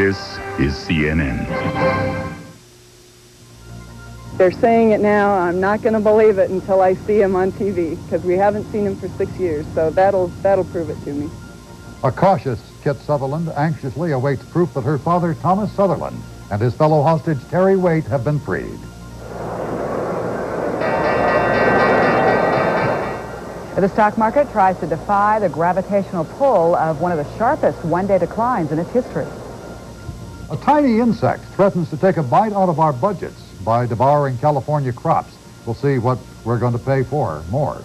This is CNN. They're saying it now. I'm not going to believe it until I see him on TV, because we haven't seen him for 6 years, so that'll prove it to me. A cautious Kit Sutherland anxiously awaits proof that her father, Thomas Sutherland, and his fellow hostage, Terry Waite, have been freed. The stock market tries to defy the gravitational pull of one of the sharpest one-day declines in its history. A tiny insect threatens to take a bite out of our budgets by devouring California crops. We'll see what we're going to pay for more.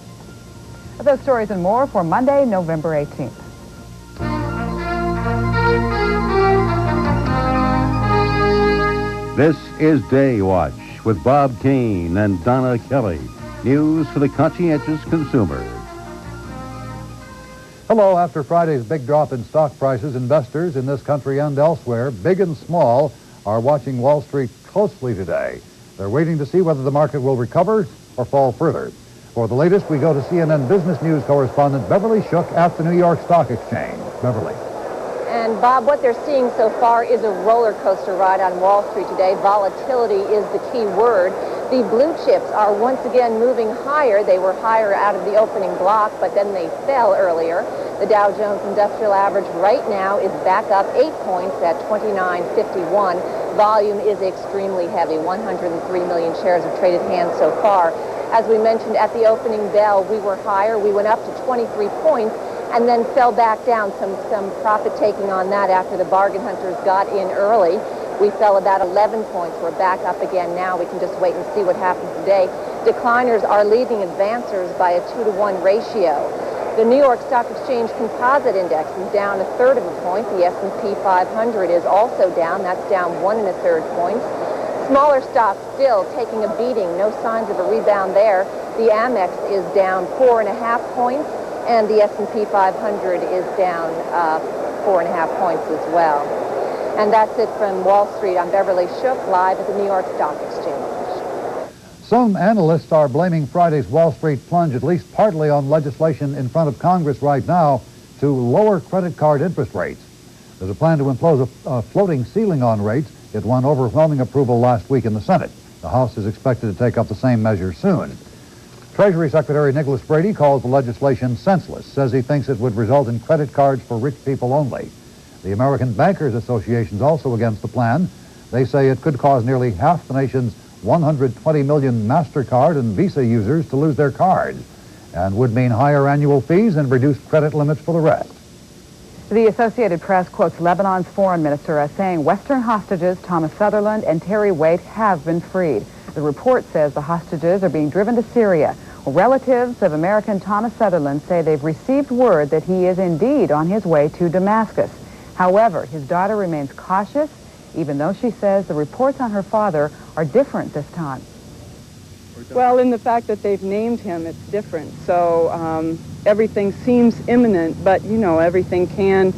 Those stories and more for Monday, November 18th. This is Day Watch with Bob Cain and Donna Kelley. News for the conscientious consumer. Hello. After Friday's big drop in stock prices, investors in this country and elsewhere, big and small, are watching Wall Street closely today. They're waiting to see whether the market will recover or fall further. For the latest, we go to CNN Business News correspondent Beverly Schuch at the New York Stock Exchange. Beverly. And, Bob, what they're seeing so far is a roller coaster ride on Wall Street today. Volatility is the key word. The blue chips are once again moving higher. They were higher out of the opening block, but then they fell earlier. The Dow Jones Industrial Average right now is back up 8 points at 29.51. Volume is extremely heavy. 103 million shares have traded hands so far. As we mentioned at the opening bell, we were higher. We went up to 23 points and then fell back down. Some profit taking on that after the bargain hunters got in early. We fell about 11 points. We're back up again now. We can just wait and see what happens today. Decliners are leading advancers by a 2-to-1 ratio. The New York Stock Exchange Composite Index is down 1/3 of a point. The S&P 500 is also down. That's down 1 1/3 points. Smaller stocks still taking a beating. No signs of a rebound there. The Amex is down 4.5 points, and the S&P 500 is down 4.5 points as well. And that's it from Wall Street. I'm Beverly Schuch, live at the New York Stock Exchange. Some analysts are blaming Friday's Wall Street plunge at least partly on legislation in front of Congress right now to lower credit card interest rates. There's a plan to impose a floating ceiling on rates. It won overwhelming approval last week in the Senate. The House is expected to take up the same measure soon. Treasury Secretary Nicholas Brady calls the legislation senseless, says he thinks it would result in credit cards for rich people only. The American Bankers Association is also against the plan. They say it could cause nearly half the nation's 120 million MasterCard and Visa users to lose their cards, and would mean higher annual fees and reduced credit limits for the rest. The Associated Press quotes Lebanon's foreign minister as saying Western hostages Thomas Sutherland and Terry Waite have been freed. The report says the hostages are being driven to Syria. Relatives of American Thomas Sutherland say they've received word that he is indeed on his way to Damascus. However, his daughter remains cautious, even though she says the reports on her father are different this time. Well, in the fact that they've named him, it's different. So everything seems imminent, but, you know, everything can,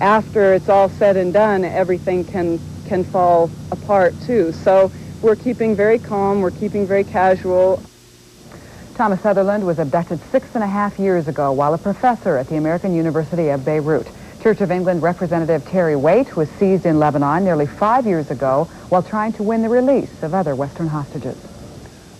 after it's all said and done, everything can fall apart, too. So we're keeping very calm. We're keeping very casual. Thomas Sutherland was abducted 6.5 years ago while a professor at the American University of Beirut. Church of England Representative Terry Waite was seized in Lebanon nearly 5 years ago while trying to win the release of other Western hostages.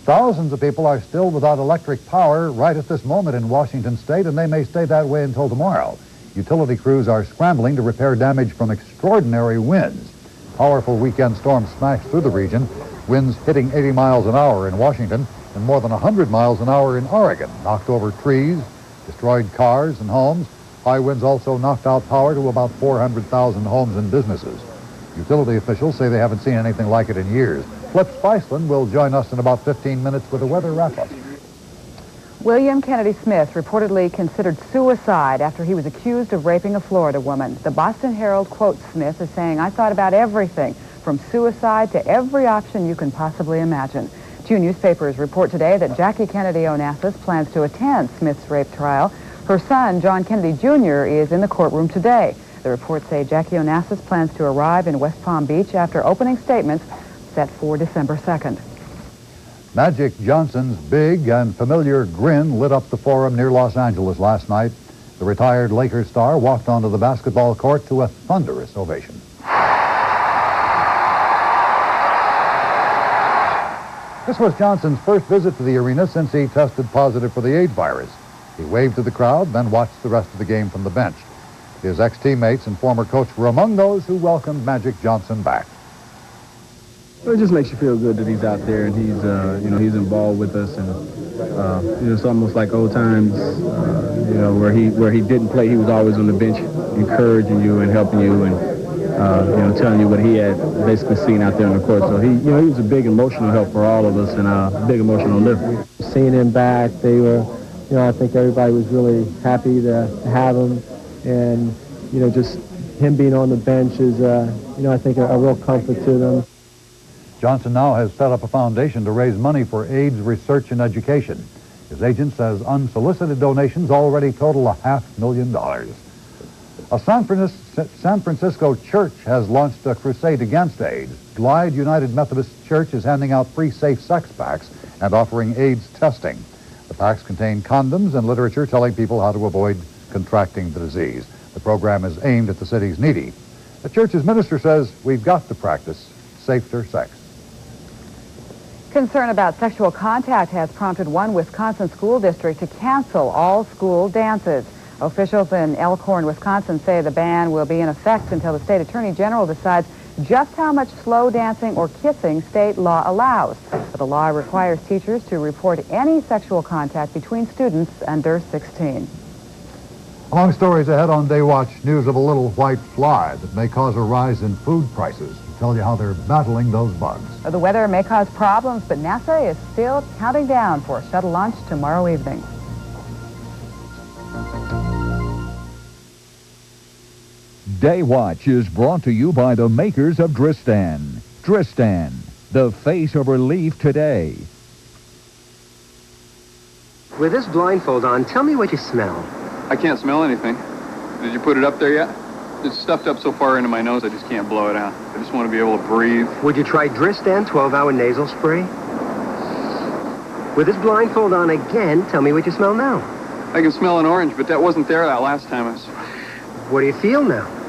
Thousands of people are still without electric power right at this moment in Washington state, and they may stay that way until tomorrow. Utility crews are scrambling to repair damage from extraordinary winds. Powerful weekend storms smashed through the region, winds hitting 80 miles an hour in Washington and more than 100 miles an hour in Oregon, knocked over trees, destroyed cars and homes. High winds also knocked out power to about 400,000 homes and businesses. Utility officials say they haven't seen anything like it in years. Flip Spiceland will join us in about 15 minutes with a weather wrap-up. William Kennedy Smith reportedly considered suicide after he was accused of raping a Florida woman. The Boston Herald quotes Smith as saying, "I thought about everything, from suicide to every option you can possibly imagine." Two newspapers report today that Jackie Kennedy Onassis plans to attend Smith's rape trial. Her son, John Kennedy Jr., is in the courtroom today. The reports say Jackie Onassis plans to arrive in West Palm Beach after opening statements set for December 2nd. Magic Johnson's big and familiar grin lit up the Forum near Los Angeles last night. The retired Lakers star walked onto the basketball court to a thunderous ovation. This was Johnson's first visit to the arena since he tested positive for the AIDS virus. He waved to the crowd, then watched the rest of the game from the bench. His ex-teammates and former coach were among those who welcomed Magic Johnson back. Well, it just makes you feel good that he's out there and he's, he's involved with us, and it's almost like old times, where he didn't play, he was always on the bench, encouraging you and helping you, and telling you what he had basically seen out there on the court. So he was a big emotional help for all of us and a big emotional lift. Seeing him back, they were, I think everybody was really happy to have him, and just him being on the bench is, I think a real comfort to them. Johnson now has set up a foundation to raise money for AIDS research and education. His agent says unsolicited donations already total $500,000. A San Francisco church has launched a crusade against AIDS. Glide United Methodist Church is handing out free safe sex packs and offering AIDS testing. The packs contain condoms and literature telling people how to avoid contracting the disease. The program is aimed at the city's needy. The church's minister says we've got to practice safer sex. Concern about sexual contact has prompted one Wisconsin school district to cancel all school dances. Officials in Elkhorn, Wisconsin say the ban will be in effect until the state attorney general decides just how much slow dancing or kissing state law allows. But the law requires teachers to report any sexual contact between students under 16. Long stories ahead on Day Watch. News of a little white fly that may cause a rise in food prices. We'll tell you how they're battling those bugs. The weather may cause problems, but NASA is still counting down for a shuttle launch tomorrow evening. Day Watch is brought to you by the makers of Dristan. Dristan, the face of relief today. With this blindfold on, tell me what you smell. I can't smell anything. Did you put it up there yet? It's stuffed up so far into my nose I just can't blow it out. I just want to be able to breathe. Would you try Dristan 12-hour nasal spray? With this blindfold on again, tell me what you smell now. I can smell an orange, but that wasn't there that last time. What do you feel now?